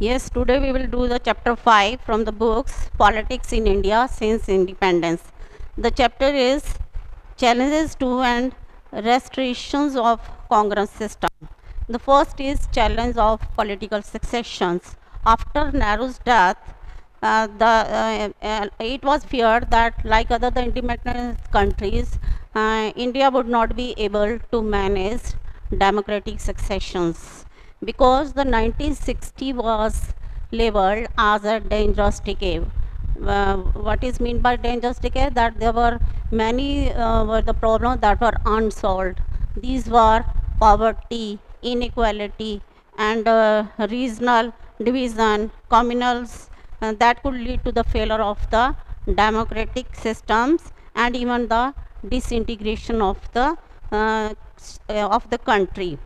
Yes, today we will do the chapter 5 from the books Politics in India Since Independence. The chapter is Challenges to and Restorations of Congress System. The first is Challenge of Political Successions. After Nehru's death, it was feared that, like other the independent countries, India would not be able to manage democratic successions because the 1960 was labeled as a dangerous decade. What is meant by dangerous decade? That there were many were the problems that were unsolved. These were poverty, inequality, and regional division, communals, that could lead to the failure of the democratic systems and even the disintegration of the country.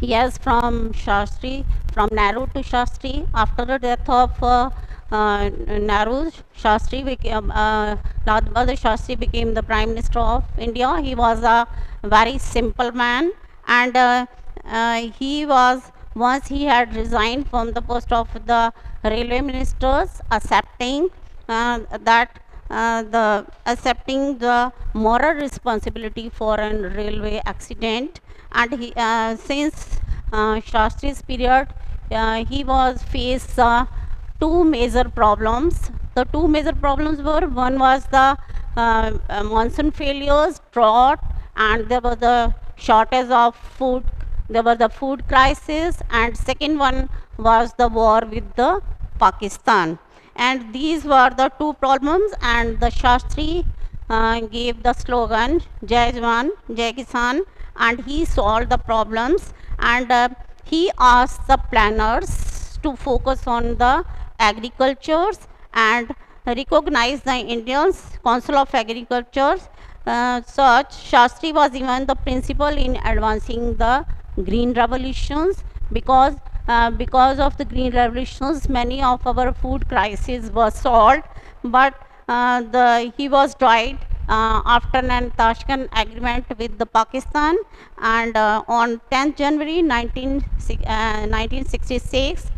Yes, from Shastri, from Nehru to Shastri. After the death of Nehru, Lal Bahadur Shastri became the Prime Minister of India. He was a very simple man, and he was, once he had resigned from the post of the railway ministers, that the accepting the moral responsibility for a railway accident. And since Shastri's period, he was faced two major problems. The two major problems were, one was the monsoon failures, drought, and there was the shortage of food. There was the food crisis, and second one was the war with the Pakistan. And these were the two problems, and the Shastri gave the slogan Jai Jawan, Jai Kisan, and he solved the problems. And he asked the planners to focus on the agricultures and recognize the Indians Council of Agriculture. Such Shastri was even the principal in advancing the green revolutions, because of the green revolutions many of our food crises were solved. But he was tried after an Tashkent agreement with the Pakistan, and on 10th January 1966.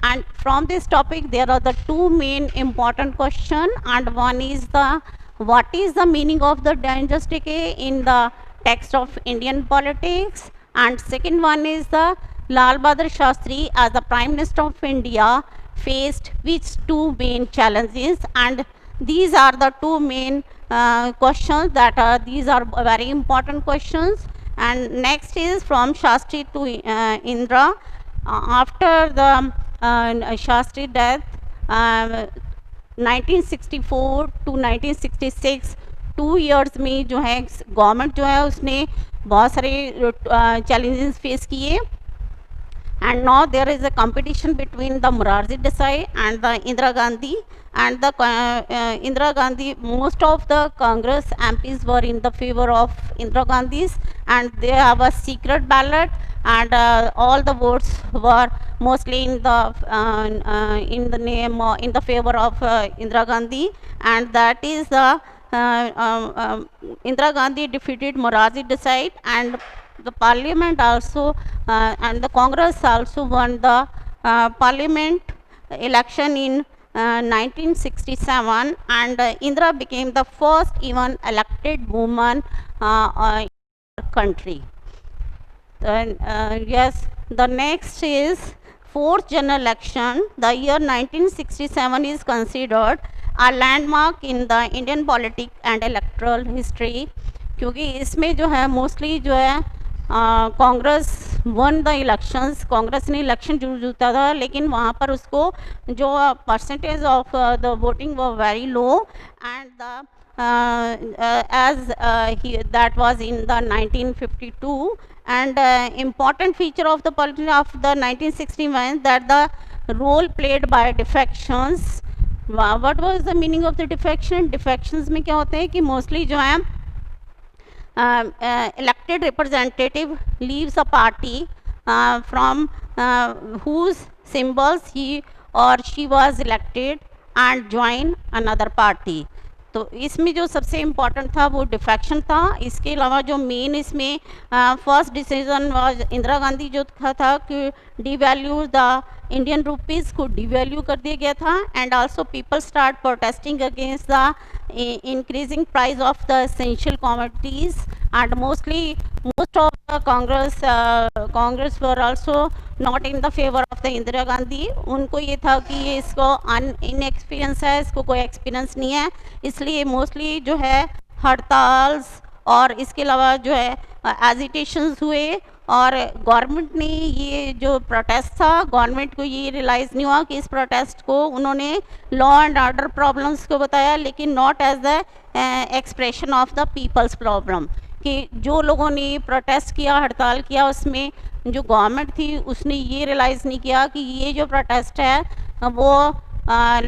And from this topic there are the two main important question, and one is the what is the meaning of the dangerous decay in the text of Indian politics, and second one is the Lal Bahadur Shastri as the Prime Minister of India faced which two main challenges. And these are the two main questions that are, these are very important questions. And next is from Shastri to Indra. After the Shastri death, 1964 to 1966 2 years में जो है government जो है उसने बहुत सारे challenges face किए. And now there is a competition between the Morarji Desai and the Indira Gandhi. And the Indira Gandhi, most of the Congress MPs were in the favor of Indira Gandhi's, and they have a secret ballot, and all the votes were mostly in the name in the favor of Indira Gandhi, and that is the Indira Gandhi defeated Morarji Desai, and the parliament also and the Congress also won the parliament election in 1967, and Indira became the first even elected woman in our country. And yes, the next is fourth general election. The year 1967 is considered a landmark in the Indian politics and electoral history, क्योंकि इसमें जो है mostly जो है Congress one the elections. Congress ने election जरूर जीता था, लेकिन वहाँ पर उसको जो परसेंटेज ऑफ द वोटिंग वो very low, and the as that was in the 1952. And important feature of the politics of the 1961 that the role played by defections. What was the meaning of the defection? Defections में क्या होते हैं कि mostly जो है elected representative leaves a party from whose symbols he or she was elected and join another party. तो इसमें जो सबसे इम्पोर्टेंट था वो डिफेक्शन था। इसके अलावा जो मेन इसमें first decision was Indira Gandhi जो था कि डिवैल्यू द इंडियन रुपीज़ को डिवैल्यू कर दिया गया था, and also people start protesting against the increasing price of the essential commodities, and most of the Congress were also not in the favor of the Indira Gandhi. उनको ये था कि ये इसको इनएक्सपीरियंस है, इसको कोई एक्सपीरियंस नहीं है, इसलिए मोस्टली जो है हड़ताल और इसके अलावा जो है एजिटेशंस हुए, और गवर्नमेंट ने ये जो प्रोटेस्ट था, गवर्नमेंट को ये रियलाइज़ नहीं हुआ कि इस प्रोटेस्ट को उन्होंने लॉ एंड ऑर्डर प्रॉब्लम्स को बताया, लेकिन not as the expression of the people's problem, कि जो लोगों ने प्रोटेस्ट किया, हड़ताल किया, उसमें जो गवर्नमेंट थी उसने ये रियलाइज़ नहीं किया कि ये जो प्रोटेस्ट है वो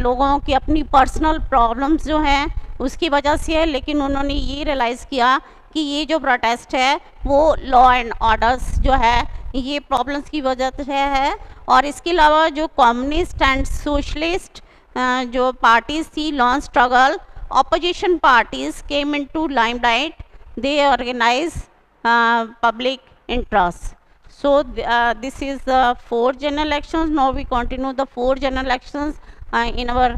लोगों की अपनी पर्सनल प्रॉब्लम्स जो हैं उसकी वजह से है, लेकिन उन्होंने ये रियलाइज़ किया कि ये जो प्रोटेस्ट है वो लॉ एंड ऑर्डर्स जो है ये प्रॉब्लम्स की वजह से है। और इसके अलावा जो कम्युनिस्ट एंड सोशलिस्ट जो पार्टीज़ थी, long struggle opposition parties came into limelight, they organize public interest. So this is the 4 general elections. Now we continue the 4 general elections in our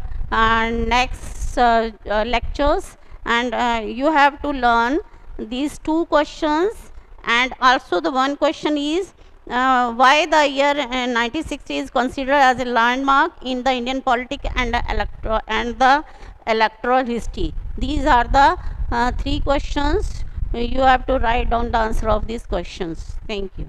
next lectures, and you have to learn these 2 questions, and also the one question is why the year 1960 is considered as a landmark in the Indian politics and the electoral history. These are the 3 questions. You have to write down the answer of these questions. Thank you.